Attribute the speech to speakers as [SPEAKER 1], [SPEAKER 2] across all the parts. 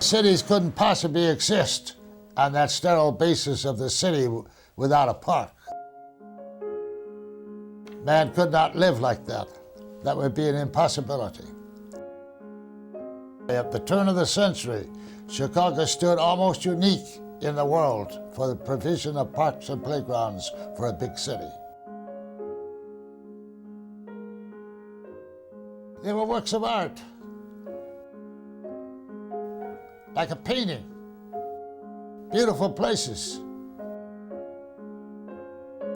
[SPEAKER 1] Cities couldn't possibly exist on that sterile basis of the city without a park. Man could not live like that. That would be an impossibility. At the turn of the century, Chicago stood almost unique in the world for the provision of parks and playgrounds for a big city. They were works of art, like a painting, beautiful places,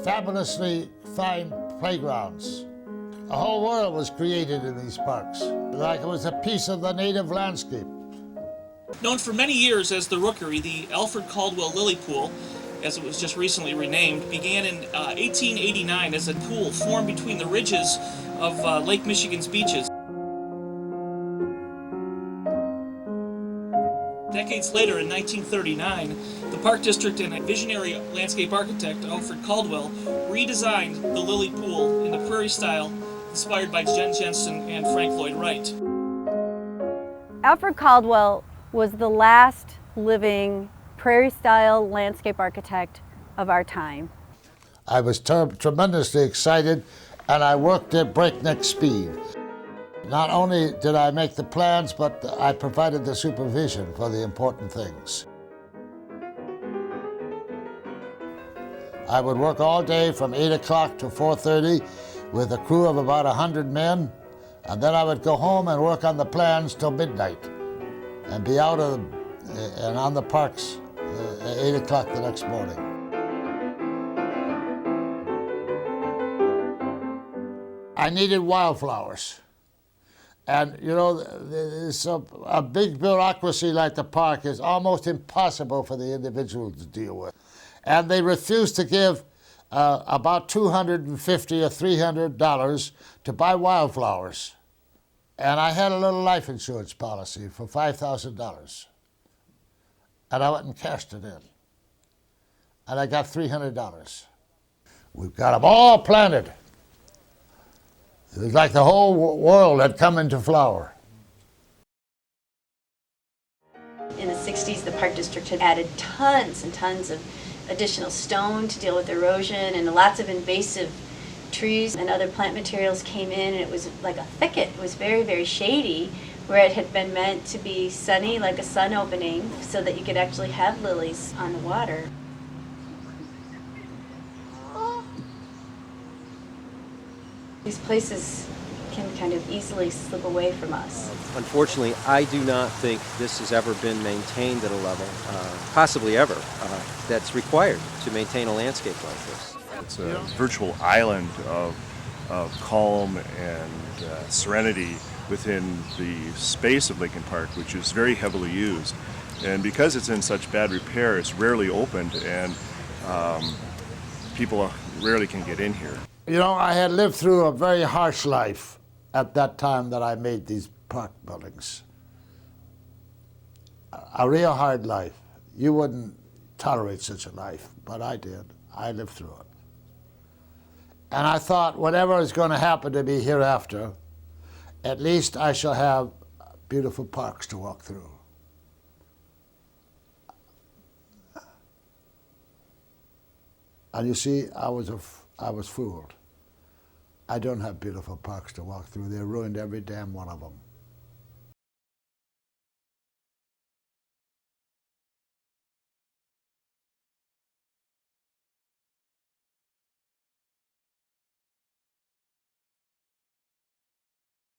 [SPEAKER 1] fabulously fine playgrounds. A whole world was created in these parks, like it was a piece of the native landscape.
[SPEAKER 2] Known for many years as the Rookery, the Alfred Caldwell Lily Pool, as it was just recently renamed, began in 1889 as a pool formed between the ridges of Lake Michigan's beaches. Decades later, in 1939, the Park District and a visionary landscape architect, Alfred Caldwell, redesigned the Lily Pool in the prairie style inspired by Jen Jensen and Frank Lloyd Wright.
[SPEAKER 3] Alfred Caldwell was the last living prairie-style landscape architect of our time.
[SPEAKER 1] I was tremendously excited, and I worked at breakneck speed. Not only did I make the plans, but I provided the supervision for the important things. I would work all day from 8 o'clock to 4:30 with a crew of about 100 men, and then I would go home and work on the plans till midnight and be out of and on the parks at 8 o'clock the next morning. I needed wildflowers. And you know, a big bureaucracy like the park is almost impossible for the individual to deal with. And they refused to give about $250 or $300 to buy wildflowers. And I had a little life insurance policy for $5,000. And I went and cashed it in. And I got $300. We've got them all planted. It was like the whole world had come into flower.
[SPEAKER 4] In the 60s, the Park District had added tons and tons of additional stone to deal with erosion, and lots of invasive trees and other plant materials came in, and it was like a thicket. It was very, very shady, where it had been meant to be sunny, like a sun opening, so that you could actually have lilies on the water. These places can kind of easily slip away from us.
[SPEAKER 5] Unfortunately, I do not think this has ever been maintained at a level, possibly ever, that's required to maintain a landscape like this.
[SPEAKER 6] It's a virtual island of calm and serenity within the space of Lincoln Park, which is very heavily used. And because it's in such bad repair, it's rarely opened, and people rarely can get in here.
[SPEAKER 1] You know, I had lived through a very harsh life at that time that I made these park buildings. A real hard life. You wouldn't tolerate such a life, but I did. I lived through it. And I thought, whatever is going to happen to me hereafter, at least I shall have beautiful parks to walk through. And you see, I was fooled. I don't have beautiful parks to walk through. They ruined every damn one of them.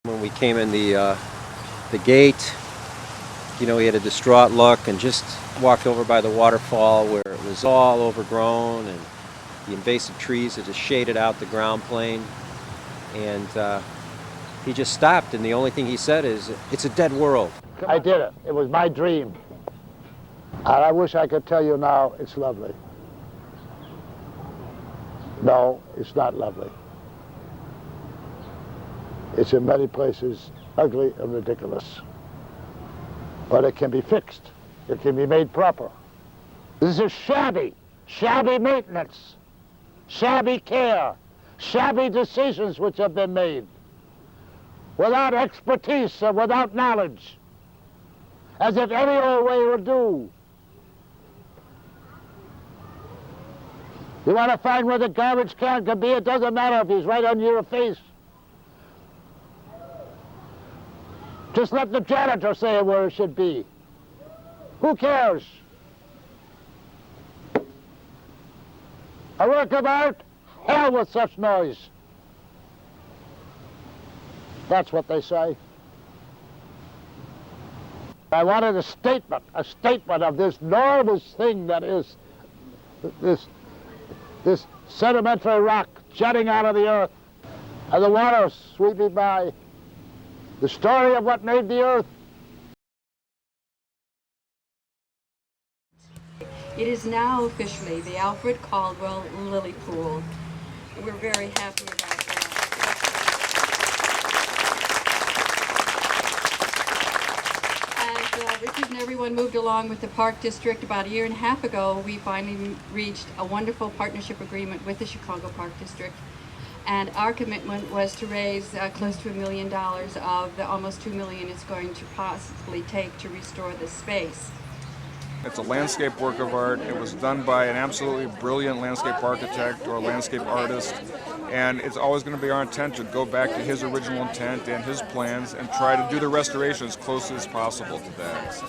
[SPEAKER 5] When we came in the gate, you know, he had a distraught look and just walked over by the waterfall where it was all overgrown and the invasive trees had just shaded out the ground plane. And he just stopped, and the only thing he said is, "It's a dead world."
[SPEAKER 1] I did it. It was my dream. And I wish I could tell you now it's lovely. No, it's not lovely. It's in many places ugly and ridiculous. But it can be fixed. It can be made proper. This is shabby maintenance, shabby care, shabby decisions which have been made without expertise and without knowledge. as if any old way would do. You want to find where the garbage can could be, it doesn't matter if he's right under your face. Just let the janitor say where it should be. Who cares? A work of art? Hell with such noise. That's what they say. I wanted a statement of this enormous thing that is this sedimentary rock jutting out of the earth, and the water sweeping by. The story of what made the earth.
[SPEAKER 7] It is now officially the Alfred Caldwell Lily Pool. We're very happy about that. As Richard and everyone moved along with the Park District about a year and a half ago, we finally reached a wonderful partnership agreement with the Chicago Park District. And our commitment was to raise close to $1 million of the almost $2 million it's going to possibly take to restore this space.
[SPEAKER 8] It's a landscape work of art. It was done by an absolutely brilliant landscape architect or landscape artist, and it's always going to be our intent to go back to his original intent and his plans and try to do the restoration as close as possible to that.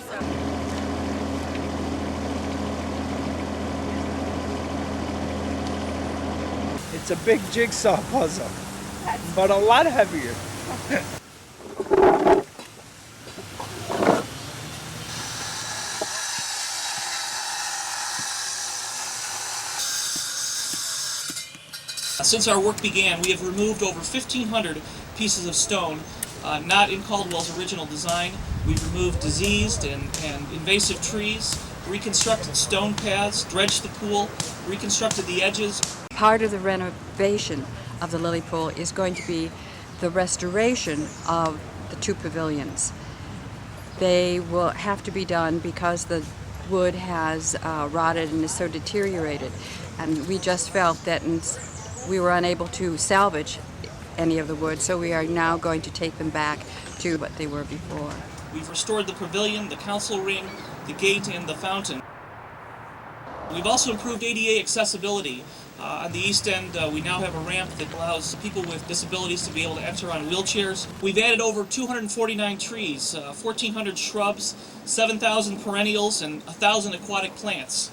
[SPEAKER 9] It's a big jigsaw puzzle, but a lot heavier.
[SPEAKER 2] Since our work began, we have removed over 1,500 pieces of stone, not in Caldwell's original design. We've removed diseased and invasive trees, reconstructed stone paths, dredged the pool, reconstructed the edges.
[SPEAKER 7] Part of the renovation of the Lily Pool is going to be the restoration of the two pavilions. They will have to be done because the wood has rotted and is so deteriorated, and we just felt that we were unable to salvage any of the wood, so we are now going to take them back to what they were before.
[SPEAKER 2] We've restored the pavilion, the council ring, the gate, and the fountain. We've also improved ADA accessibility. On the east end, we now have a ramp that allows people with disabilities to be able to enter on wheelchairs. We've added over 249 trees, 1,400 shrubs, 7,000 perennials, and 1,000 aquatic plants.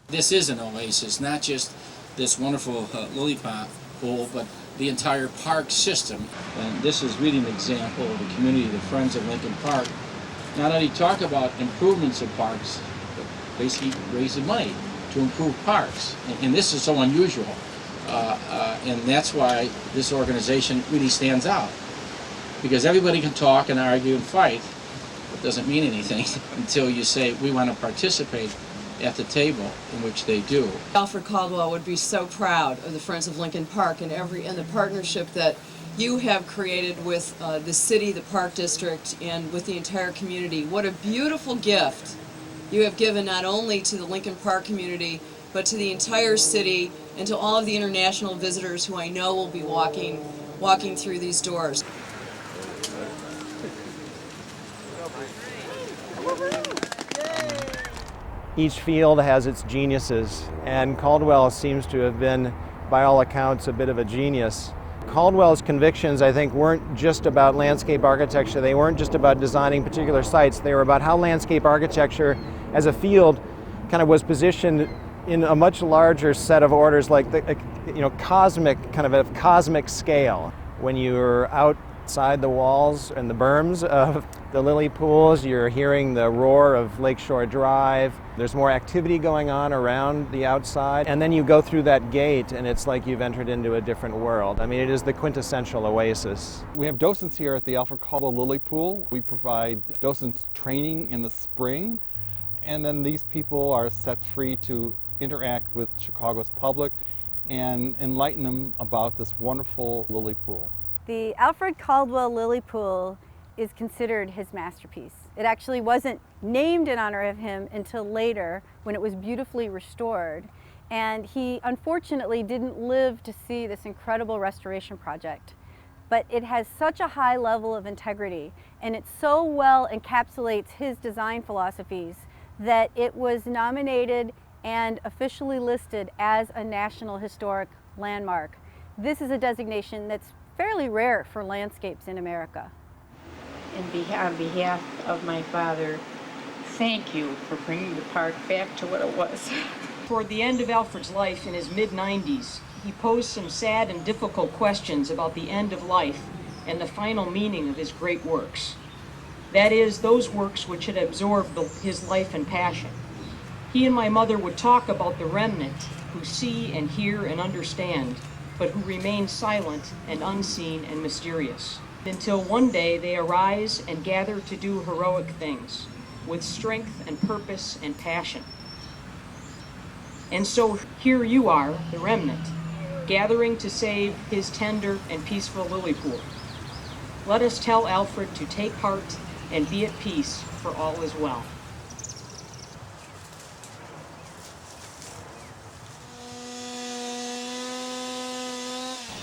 [SPEAKER 10] This is an oasis, not just this wonderful lily pool, but the entire park system. And this is really an example of the community, the Friends of Lincoln Park, not only talk about improvements of parks, but basically raising money to improve parks. And this is so unusual. And that's why this organization really stands out. Because everybody can talk and argue and fight, but it doesn't mean anything until you say, we want to participate at the table, in which they do.
[SPEAKER 11] Alfred Caldwell would be so proud of the Friends of Lincoln Park and the partnership that you have created with the city, the Park District, and with the entire community. What a beautiful gift you have given not only to the Lincoln Park community, but to the entire city and to all of the international visitors who I know will be walking through these doors.
[SPEAKER 12] Each field has its geniuses, and Caldwell seems to have been, by all accounts, a bit of a genius. Caldwell's convictions, I think, weren't just about landscape architecture. They weren't just about designing particular sites. They were about how landscape architecture as a field kind of was positioned in a much larger set of orders, like the cosmic, kind of a cosmic scale. When you're outside the walls and the berms of the lily pools, you're hearing the roar of Lakeshore Drive. There's more activity going on around the outside. And then you go through that gate and it's like you've entered into a different world. I mean, it is the quintessential oasis.
[SPEAKER 13] We have docents here at the Alfred Caldwell Lily Pool. We provide docents training in the spring, and then these people are set free to interact with Chicago's public and enlighten them about this wonderful lily pool.
[SPEAKER 3] The Alfred Caldwell Lily Pool is considered his masterpiece. It actually wasn't named in honor of him until later, when it was beautifully restored. And he unfortunately didn't live to see this incredible restoration project. but it has such a high level of integrity, and it so well encapsulates his design philosophies that it was nominated and officially listed as a National Historic Landmark. This is a designation that's fairly rare for landscapes in America.
[SPEAKER 14] On behalf of my father, thank you for bringing the park back to what it was.
[SPEAKER 11] Toward the end of Alfred's life in his mid-90s, he posed some sad and difficult questions about the end of life and the final meaning of his great works. That is, those works which had absorbed his life and passion. He and my mother would talk about the remnant who see and hear and understand, but who remain silent and unseen and mysterious, until one day they arise and gather to do heroic things with strength and purpose and passion. And so here you are, the remnant, gathering to save his tender and peaceful lily pool. Let us tell Alfred to take heart and be at peace, for all is well.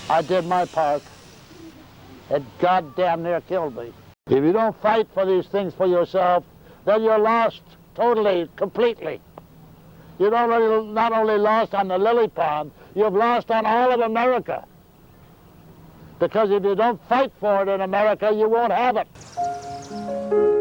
[SPEAKER 1] I did my part. It goddamn near killed me. If you don't fight for these things for yourself, then you're lost totally, completely. You're not only lost on the lily pond, you've lost on all of America. Because if you don't fight for it in America, you won't have it.